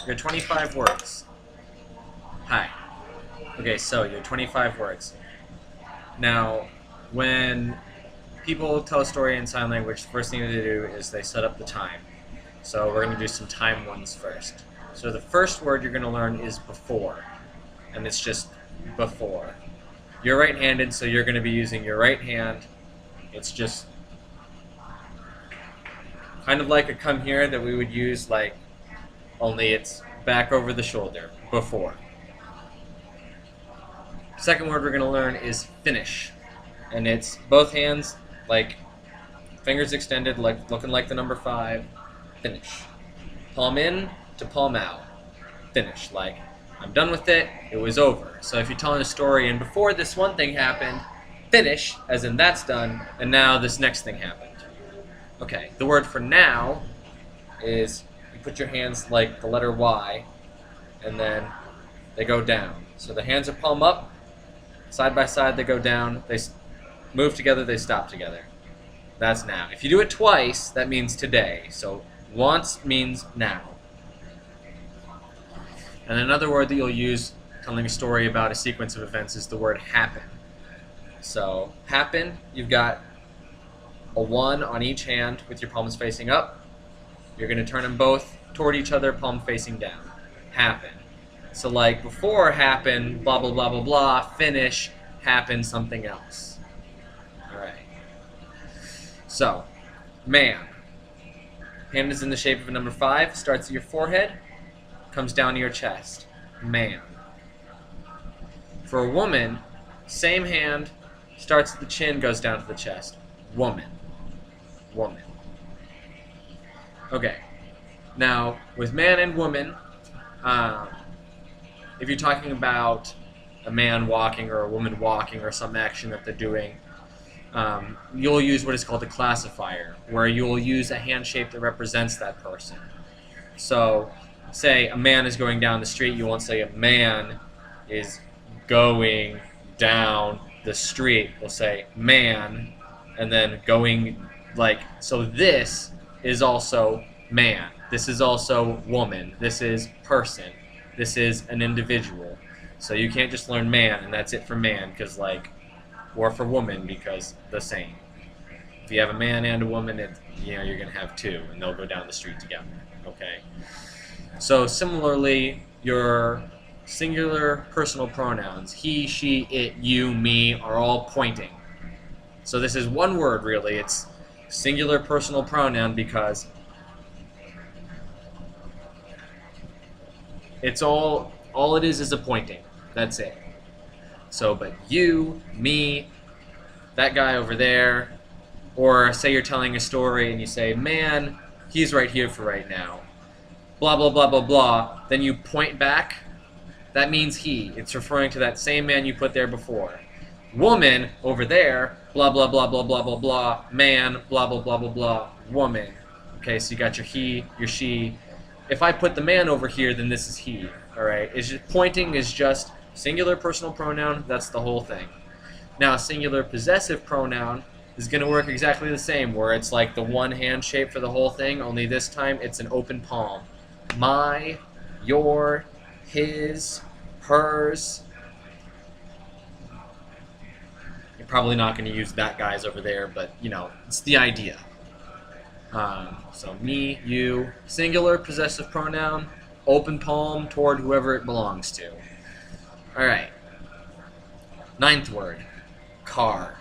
Your 25 words. Hi. Okay, so your 25 words. Now, when people tell a story in sign language, the first thing they do is they set up the time. So we're going to do some time ones first. So the first word you're going to learn is before, and it's just before. You're right-handed, so you're going to be using your right hand. It's just kind of like a come here that we would use, like, only it's back over the shoulder, before. Second word we're going to learn is finish, and it's both hands, like fingers extended, like looking like the number 5, finish. Palm in to palm out, finish, like I'm done with it, it was over. So if you're telling a story and before this one thing happened, finish, as in that's done, and now this next thing happened. Okay, the word for now is you put your hands like the letter Y, and then they go down. So the hands are palm up, side by side they go down, they move together, they stop together. That's now. If you do it twice, that means today. So once means now. And another word that you'll use telling a story about a sequence of events is the word happen. So happen, you've got a 1 on each hand with your palms facing up. You're going to turn them both toward each other, palm facing down. Happen. So like before happen, blah, blah, blah, blah, blah, finish, happen, something else. Alright. So, man. Hand is in the shape of a number 5, starts at your forehead, comes down to your chest. Man. For a woman, same hand, starts at the chin, goes down to the chest. Woman. Woman. Okay. Now, with man and woman, if you're talking about a man walking or a woman walking or some action that they're doing, you'll use what is called a classifier, where you'll use a hand shape that represents that person. So, say a man is going down the street, you won't say a man is going down the street. You'll say man, and then going, like, so this is also man. This is also woman. This is person. This is an individual. So you can't just learn man, and that's it for man, because, like, or for woman, because the same. If you have a man and a woman, you're going to have two, and they'll go down the street together. Okay? So similarly, your singular personal pronouns, he, she, it, you, me, are all pointing. So this is one word, really. It's singular personal pronoun because it's all it is a pointing. That's it. So, but you, me, that guy over there, or say you're telling a story and you say, man, he's right here for right now. Blah, blah, blah, blah, blah. Then you point back. That means he. It's referring to that same man you put there before. Woman, over there, blah, blah, blah, blah, blah, blah, blah. Man, blah, blah, blah, blah, blah. Woman. Okay, so you got your he, your she. If I put the man over here, then this is he. Alright? Pointing is just singular personal pronoun. That's the whole thing. Now, a singular possessive pronoun is going to work exactly the same, where it's like the one hand shape for the whole thing, only this time it's an open palm. My, your, his, hers. You're probably not going to use that guy's over there, but, you know, it's the idea. So me, you, singular possessive pronoun, open palm toward whoever it belongs to. Alright. 9th word. Car.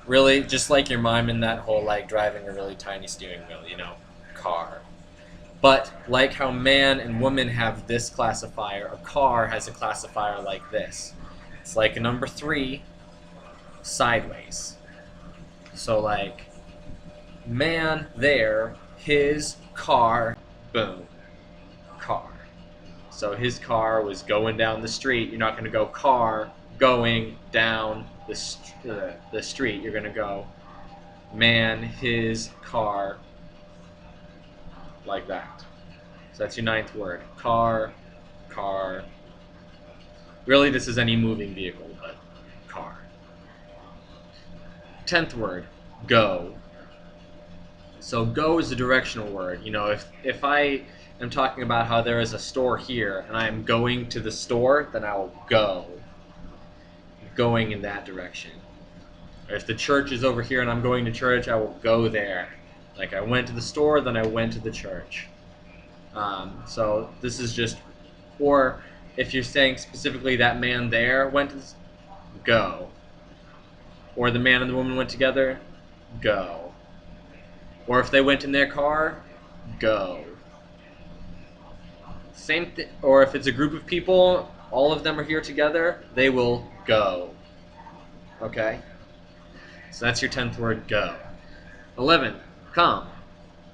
Really, just like your mom in that whole, like, driving a really tiny steering wheel, you know, car. But like how man and woman have this classifier, a car has a classifier like this. It's like a number 3, sideways. So like, man there, his car, boom, car. So his car was going down the street. You're not going to go car going down the street. You're going to go man, his car, like that. So that's your 9th word. Car, car. Really, this is any moving vehicle, but car. 10th word, go. So go is a directional word. You know, if I I'm talking about how there is a store here and I am going to the store, then I will go. Going in that direction. Or if the church is over here and I'm going to church, I will go there. Like I went to the store, then I went to the church. So this is just, or if you're saying specifically that man there went to go. Or the man and the woman went together, go. Or if they went in their car, go. Same thing. Or if it's a group of people, all of them are here together, they will go. Okay? So that's your 10th word, go. 11th, come.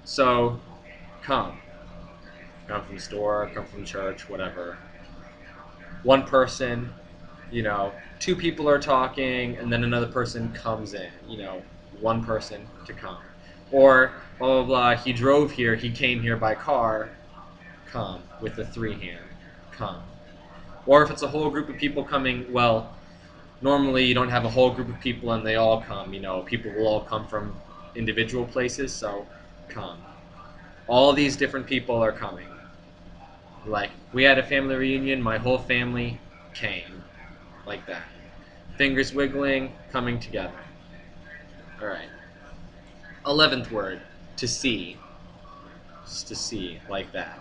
So, come. Come from the store, come from church, whatever. One person, two people are talking, and then another person comes in. One person to come. Or, blah, blah, blah, he drove here, he came here by car, come, with the 3 hand, come. Or if it's a whole group of people coming, well, normally you don't have a whole group of people and they all come. People will all come from individual places, so come. All these different people are coming. Like, we had a family reunion, my whole family came. Like that. Fingers wiggling, coming together. Alright. 11th word, to see. Just to see, like that.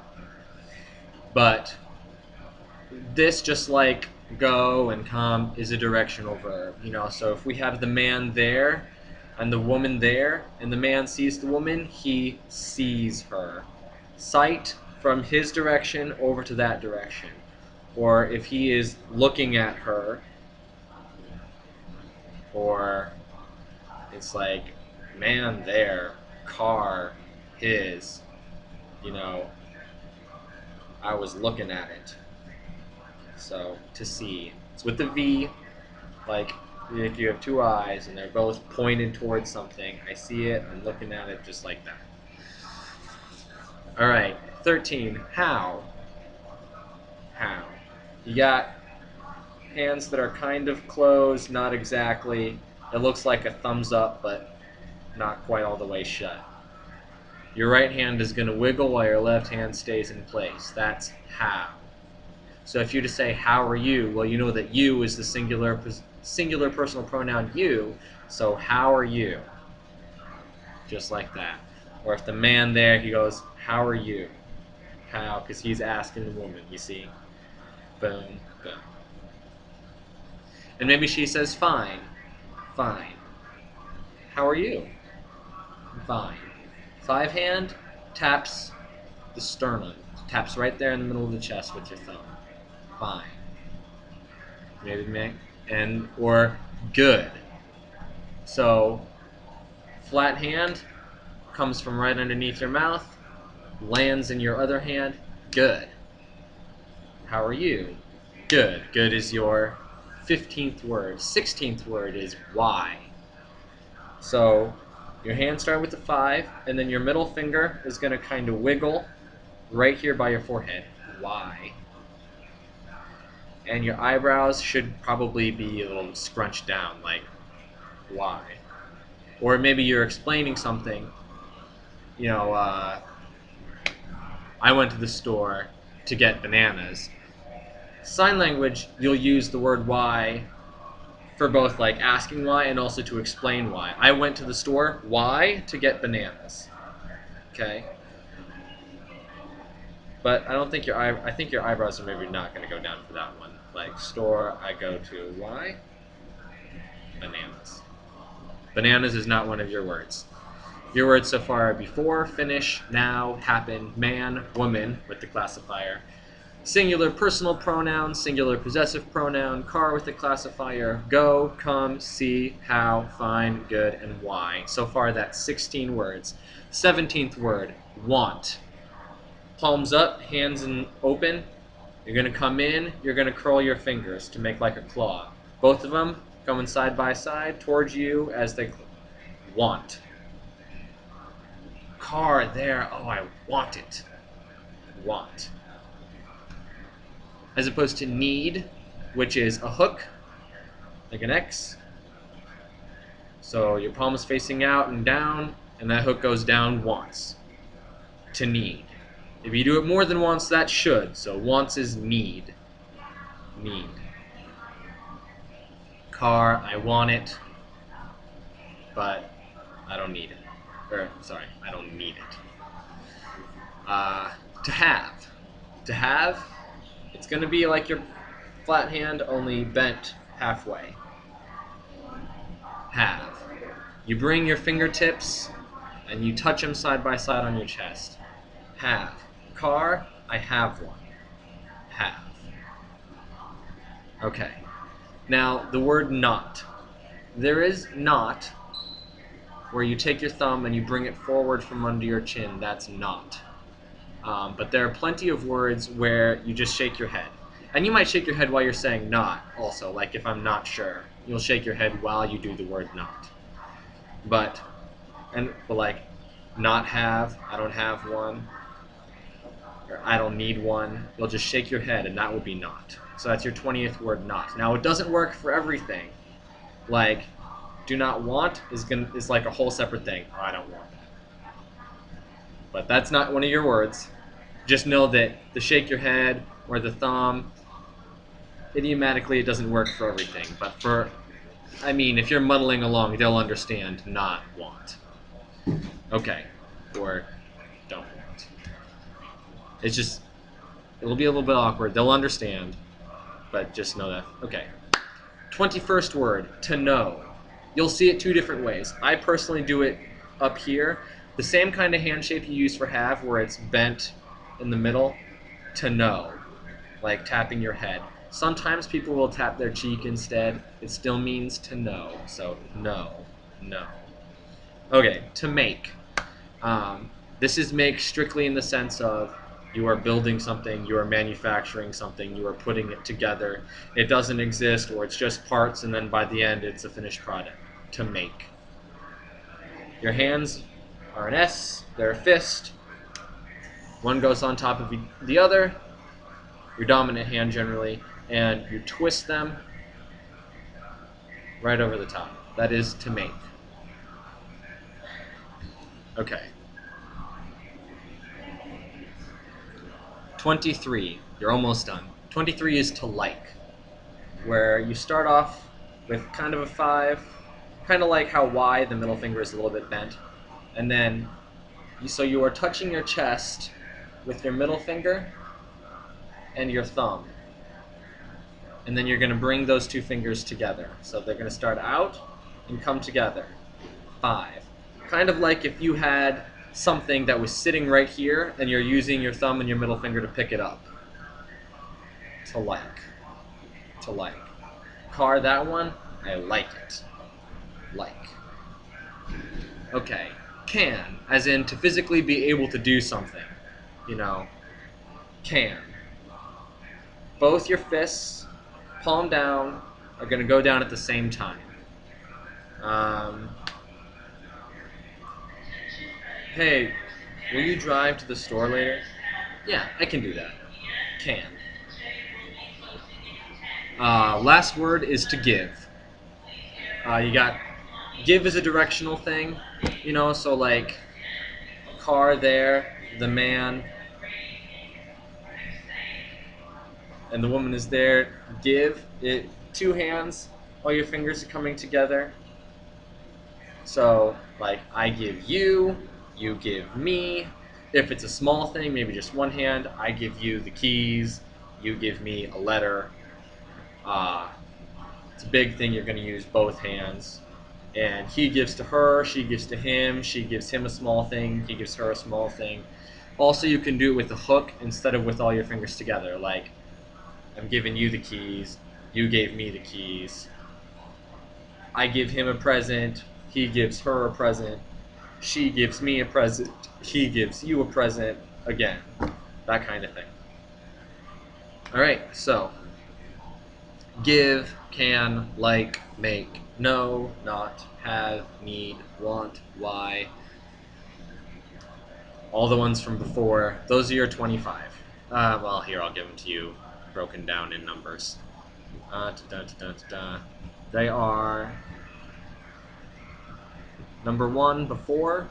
But this, just like go and come, is a directional verb. So if we have the man there and the woman there, and the man sees the woman, he sees her. Sight, from his direction over to that direction. Or if he is looking at her, or it's like man there, car, his, I was looking at it. So, to see. It's with the V, like if you have 2 eyes and they're both pointed towards something. I see it, I'm looking at it, just like that. Alright, 13, how. How. You got hands that are kind of closed, not exactly. It looks like a thumbs up, but not quite all the way shut. Your right hand is going to wiggle while your left hand stays in place. That's how. So if you just say, how are you? Well, you know that you is the singular personal pronoun you, so how are you? Just like that. Or if the man there, he goes, how are you? How? Because he's asking the woman, you see? Boom, boom. And maybe she says, fine. Fine. How are you? Fine. 5 hand taps the sternum. Taps right there in the middle of the chest with your thumb. Fine. Maybe or good. So flat hand comes from right underneath your mouth, lands in your other hand. Good. How are you? Good. Good is your 15th word. 16th word is why. So your hands start with the 5, and then your middle finger is going to kind of wiggle right here by your forehead. Why? And your eyebrows should probably be a little scrunched down, like, why? Or maybe you're explaining something. I went to the store to get bananas. Sign language, you'll use the word why for both like asking why and also to explain why. I went to the store, why? To get bananas. Okay? But I think your eyebrows are maybe not going to go down for that one. Like, store, I go to, why? Bananas. Bananas is not one of your words. Your words so far are before, finish, now, happen, man, woman, with the classifier, singular personal pronoun, singular possessive pronoun, car with the classifier, go, come, see, how, find, good, and why. So far that's 16 words. 17th word, want. Palms up, hands open. You're going to come in, you're going to curl your fingers to make like a claw. Both of them going side by side towards you as they want. Car there, oh, I want it. Want. As opposed to need, which is a hook, like an X. So your palm is facing out and down, and that hook goes down once. To need. If you do it more than once, that should. So wants is need. Need. Car, I want it, but I don't need it. Or, sorry, I don't need it. To have. To have, it's going to be like your flat hand, only bent halfway. Have. You bring your fingertips and you touch them side by side on your chest. Have. Car, I have one. Have. Okay. Now, the word not. There is not where you take your thumb and you bring it forward from under your chin. That's not. But there are plenty of words where you just shake your head. And you might shake your head while you're saying not also. Like if I'm not sure, you'll shake your head while you do the word not. But like, not have, I don't have one, or I don't need one, you'll just shake your head and that would be not. So that's your 20th word, not. Now it doesn't work for everything. Like, do not want is like a whole separate thing. Oh, I don't want that. But that's not one of your words. Just know that the shake your head or the thumb, idiomatically it doesn't work for everything. But if you're muddling along, they'll understand not want. Okay. Or don't want. It'll be a little bit awkward. They'll understand, but just know that. Okay. 21st word, to know. You'll see it two different ways. I personally do it up here. The same kind of hand shape you use for have, where it's bent in the middle, to know, like tapping your head. Sometimes people will tap their cheek instead. It still means to know. So know, know. Okay, to make. This is make strictly in the sense of you are building something, you are manufacturing something, you are putting it together. It doesn't exist, or it's just parts, and then by the end it's a finished product. To make. Your hands are an S, they're a fist. One goes on top of the other, your dominant hand generally, and you twist them right over the top. That is to make. Okay. 23. You're almost done. 23 is to like, where you start off with kind of a 5, kind of like how Y, the middle finger, is a little bit bent. And then, so you are touching your chest with your middle finger and your thumb. And then you're going to bring those two fingers together. So they're going to start out and come together. 5. Kind of like if you had something that was sitting right here and you're using your thumb and your middle finger to pick it up. To like. To like. Car, that one, I like it. Like. Okay. Can, as in to physically be able to do something. Can. Both your fists, palm down, are going to go down at the same time. Hey, will you drive to the store later? Yeah, I can do that. Can. Last word is to give. You got give is a directional thing, so like car there, the man, and the woman is there. Give it 2 hands, all your fingers are coming together. So like I give you, you give me. If it's a small thing, maybe just one hand, I give you the keys, you give me a letter. It's a big thing, you're going to use both hands. And he gives to her, she gives to him, she gives him a small thing, he gives her a small thing. Also, you can do it with a hook instead of with all your fingers together. Like, I'm giving you the keys, you gave me the keys. I give him a present, he gives her a present. She gives me a present, he gives you a present. Again, that kind of thing. Alright, so give, can, like, make, know, not, have, need, want, why. All the ones from before. Those are your 25. Well, here, I'll give them to you broken down in numbers. They are number 1 before,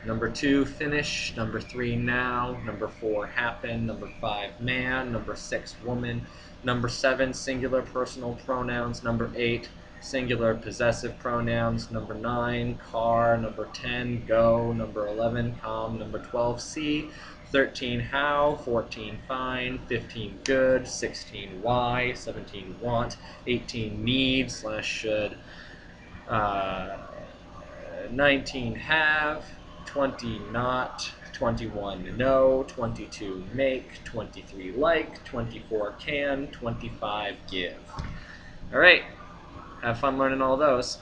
Number 2, finish. Number 3, now. Number 4, happen. Number 5, man. Number 6, woman. Number 7, singular personal pronouns. Number 8, singular possessive pronouns. Number 9, car. Number 10, go. Number 11, come. Number 12, see. 13, how. 14, fine. 15, good. 16, why. 17, want. 18, need / should. 19, have. 20, not. 21, no. 22, make. 23, like. 24, can. 25, give. All right. Have fun learning all those.